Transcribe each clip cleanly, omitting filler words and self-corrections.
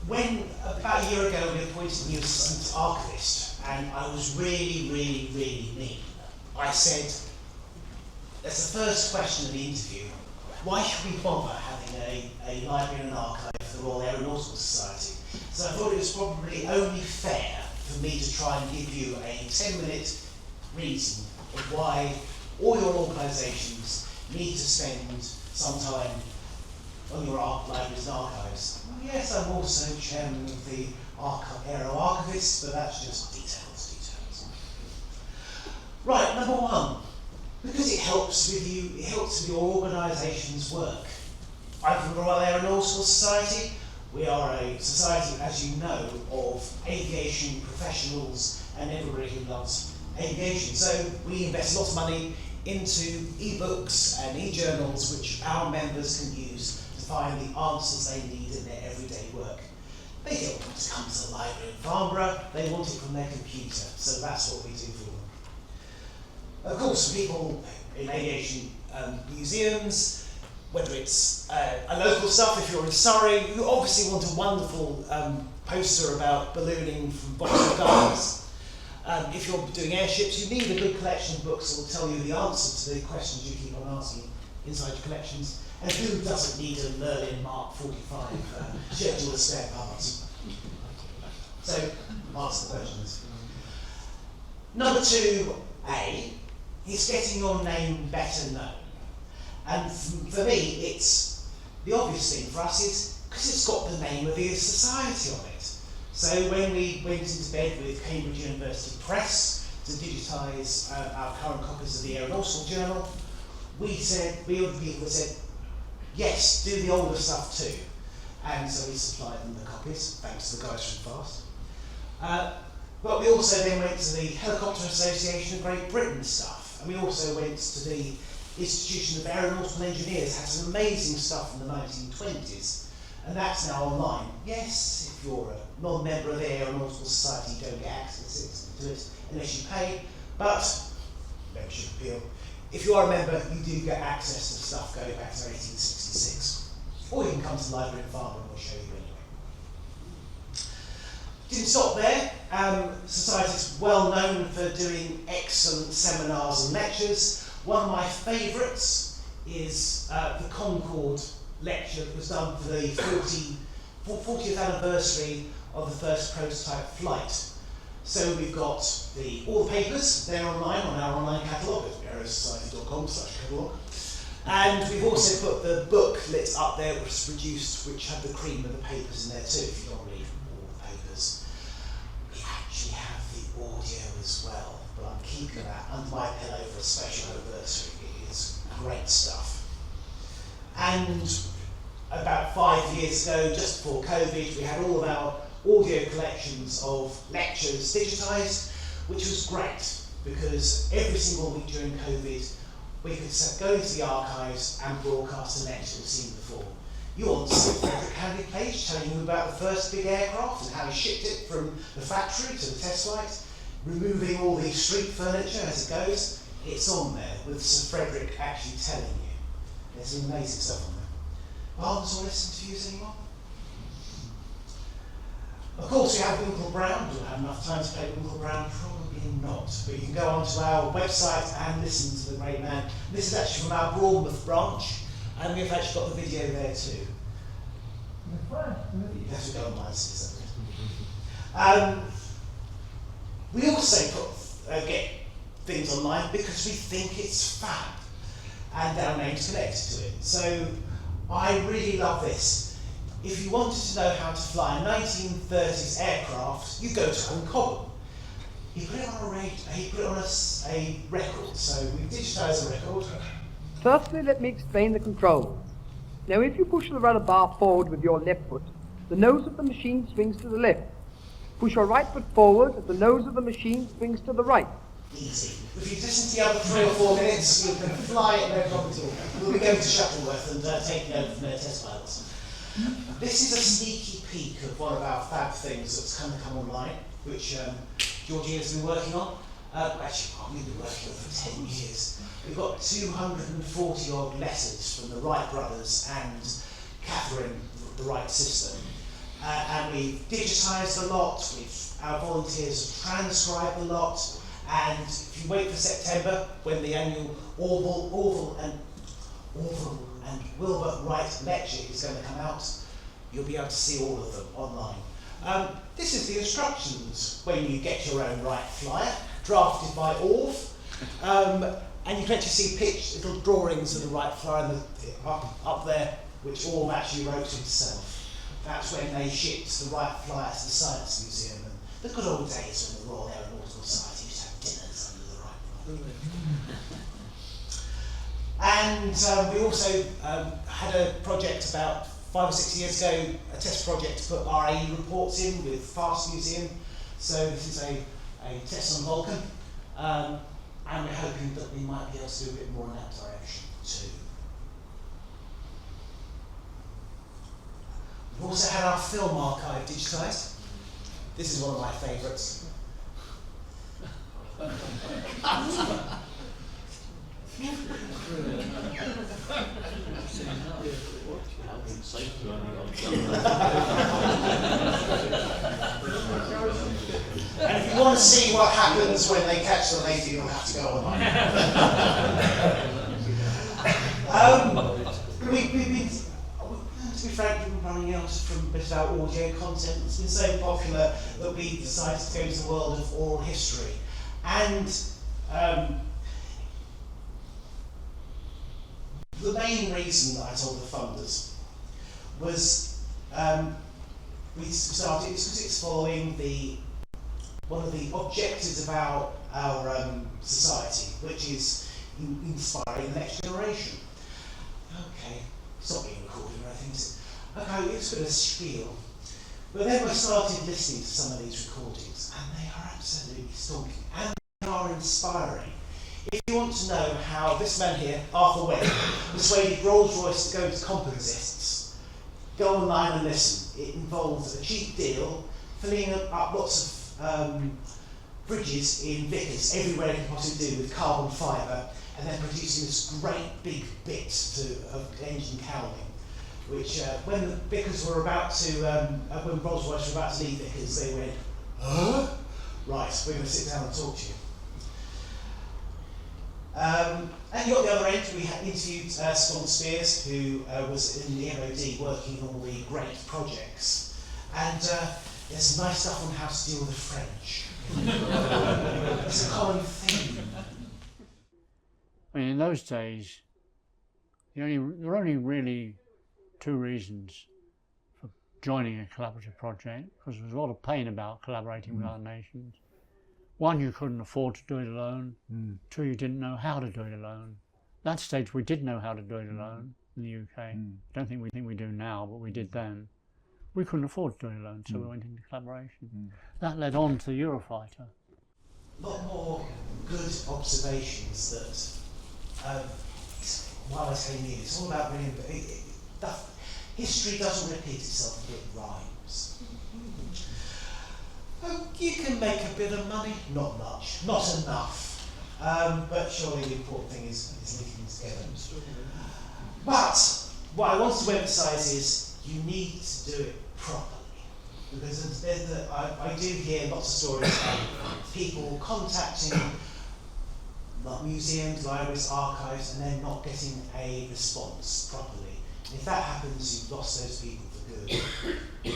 When, about a year ago, we appointed a new assistant archivist, and I was really mean. I said, that's the first question of the interview, why should we bother having a library and an archive for the Royal Aeronautical Society? So I thought it was probably only fair for me to try and give you a 10-minute reason of why all your organisations need to spend some time on your libraries and archives. Yes, I'm also chairman of the Aero Archivists, but that's just details. Right, number one, because it helps with your organisation's work. I'm from the Royal Aeronautical Society. We are a society, as you know, of aviation professionals and everybody who loves aviation. So we invest a lot of money into e-books and e-journals which our members can use to find the answers they need in their everyday work. They don't want to come to the library in Farnborough, they want it from their computer, so that's what we do for them. Of course, people in aviation museums, whether it's a local stuff, if you're in Surrey, you obviously want a wonderful poster about ballooning from Vauxhall Gardens. If you're doing airships, you need a good collection of books that will tell you the answer to the questions you keep on asking inside your collections. And who doesn't need a Merlin Mark 45 schedule of spare parts? So, answer the questions. Number 2A is getting your name better known. And for me, it's the obvious thing for us is because it's got the name of the society on it. So when we went into bed with Cambridge University Press to digitise our current copies of the Aeronautical Journal, we all the people said, yes, do the older stuff too. And so we supplied them the copies, thanks to the guys from FAST. But we also then went to the Helicopter Association of Great Britain stuff, and we also went to the Institution of Aeronautical Engineers, had some amazing stuff from the 1920s, and that's now online. Yes, if you're a non-member of the Aeronautical Society, you don't get access to it unless you pay, but membership appeal. If you are a member, you do get access to stuff going back to 1866. Or you can come to the library in Farnborough and we'll show you anyway. Didn't stop there. Society's well known for doing excellent seminars and lectures. One of my favourites is the Concorde lecture that was done for the 40th anniversary of the first prototype flight. So we've got all the papers, they're online on our online catalogue at aerosociety.com/catalogue. And we've also put the booklet up there which was produced, which had the cream of the papers in there too, if you don't read all the papers. We actually have the audio as well, but I'm keeping that under my pillow for a special anniversary. It is great stuff. And about 5 years ago, just before COVID, we had all of our audio collections of lectures digitised, which was great because every single week during COVID we could go into the archives and broadcast a lecture we've seen before. You want to see Frederick Hanley Page telling you about the first big aircraft and how he shipped it from the factory to the test flight, removing all the street furniture as it goes. It's on there with Sir Frederick actually telling you. There's some amazing stuff on there. Barnes or listen to use anymore? Of course, we have Winkle Brown. Do I have enough time to play Winkle Brown? Probably not. But you can go onto our website and listen to the great man. This is actually from our Bournemouth branch, and we've actually got the video there too. You have to go online to see something. We also get things online because we think it's fab, and our name's connected to it. So I really love this. If you wanted to know how to fly a 1930s aircraft, you go to Alan Cobham. He put it on a record, so we digitised a record. Firstly, let me explain the controls. Now, if you push the rudder bar forward with your left foot, the nose of the machine swings to the left. Push your right foot forward, the nose of the machine swings to the right. Easy. If you listen to the other 3 or 4 minutes, you can fly it no problem at all. We'll be going to Shuttleworth and taking over from their test pilots. This is a sneaky peek of one of our fab things that's going to come online, which Georgina's been working on. We've been working on it for 10 years. We've got 240 odd letters from the Wright brothers and Catherine, the Wright sister. and we've digitised a lot, our volunteers have transcribed a lot, and if you wait for September, when the annual Orville and Wilbur Wright lecture is going to come out, you'll be able to see all of them online. This is the instructions when you get your own Wright flyer, drafted by Orv, and you can actually see little drawings of the Wright flyer up there, which Orv actually wrote himself. That's when they shipped the Wright flyer to the Science Museum, and the good old days when the Royal Aeronautical Society used to have dinners under the Wright flyer. And we also had a project about 5 or 6 years ago, a test project to put RAE reports in with FAST Museum. So this is a test on Vulcan, and we're hoping that we might be able to do a bit more in that direction too. We've also had our film archive digitised. This is one of my favourites. And if you want to see what happens when they catch the lady, you'll have to go online. We've been, to be frank, we've been running out from a bit of our audio content. It's been so popular that we decided to go into the world of oral history. And the main reason that I told the funders was we started because it's following one of the objectives of our society, which is inspiring the next generation. Okay, it's not being recorded or anything. Okay, it's got a spiel. But then we started listening to some of these recordings, and they are absolutely stonking, and they are inspiring. If you want to know how this man here, Arthur Webb, persuaded Rolls-Royce to go to composists, go online and listen. It involves a cheap deal, filling up lots of bridges in Vickers everywhere you can possibly do with carbon fibre, and then producing this great big bit of engine cowling, which when the Vickers were about to, when Rolls-Royce were about to leave Vickers, they went, huh? Right, we're going to sit down and talk to you. And you got the other end, we had interviewed Scott Spears, who was in the MOD working on all the great projects. And there's some nice stuff on how to deal with the French. It's a common theme. I mean, in those days, there were only really two reasons for joining a collaborative project, because there was a lot of pain about collaborating with other nations. One, you couldn't afford to do it alone. Two, you didn't know how to do it alone. At that stage, we did know how to do it alone in the UK. I don't think we do now, but we did then. We couldn't afford to do it alone, so we went into collaboration. That led on to the Eurofighter. A lot more good observations that, while I say news, it's all about history doesn't repeat itself, it rhymes. You can make a bit of money, not much, not enough, but surely the important thing is linking together. But what I want to emphasise is you need to do it properly, because I do hear lots of stories about people contacting museums, libraries, archives, and then not getting a response properly. And if that happens, you've lost those people for good.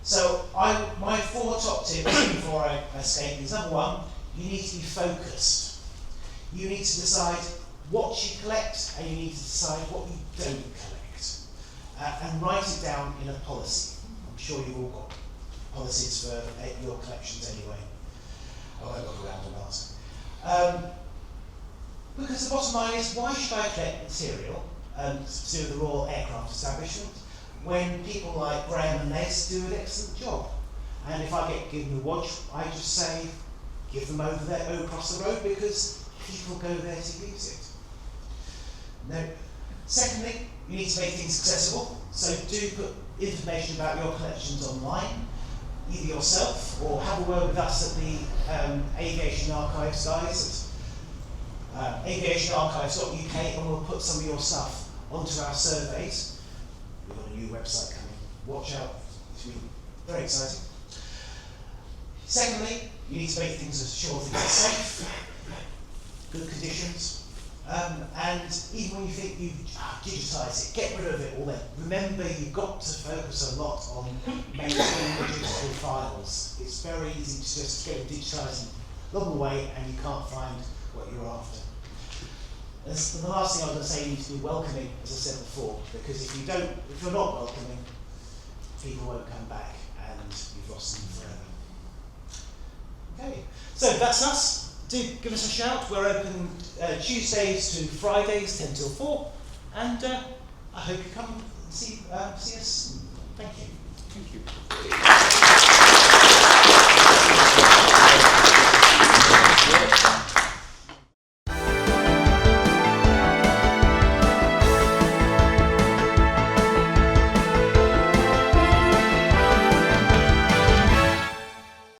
So my 4 top tips before I escape is: number 1, you need to be focused. You need to decide what you collect, and you need to decide what you don't collect, and write it down in a policy. I'm sure you've all got policies for your collections anyway. I won't look around and ask. Because the bottom line is, why should I collect material to do with the Royal Aircraft Establishment when people like Graham and Les do an excellent job? And if I get given a watch, I just say, give them over there, across the road, because people go there to use it. No. Secondly, you need to make things accessible. So do put information about your collections online, either yourself or have a word with us at the Aviation Archives guys at aviationarchives.uk, and we'll put some of your stuff onto our surveys. We've got a new website coming. Watch out should be very exciting. Secondly, you need to make things sure things are safe, good conditions. And even when you think you've digitised it, get rid of it all then. Remember, you've got to focus a lot on maintaining the digital files. It's very easy to just go digitising along the way and you can't find what you're after. And the last thing I was going to say, you need to be welcoming, as I said before, because if you're not welcoming, people won't come back and you've lost them forever. Okay, so that's us. Do give us a shout. We're open Tuesdays to Fridays, 10 till 4, and I hope you come and see us. Thank you. Thank you.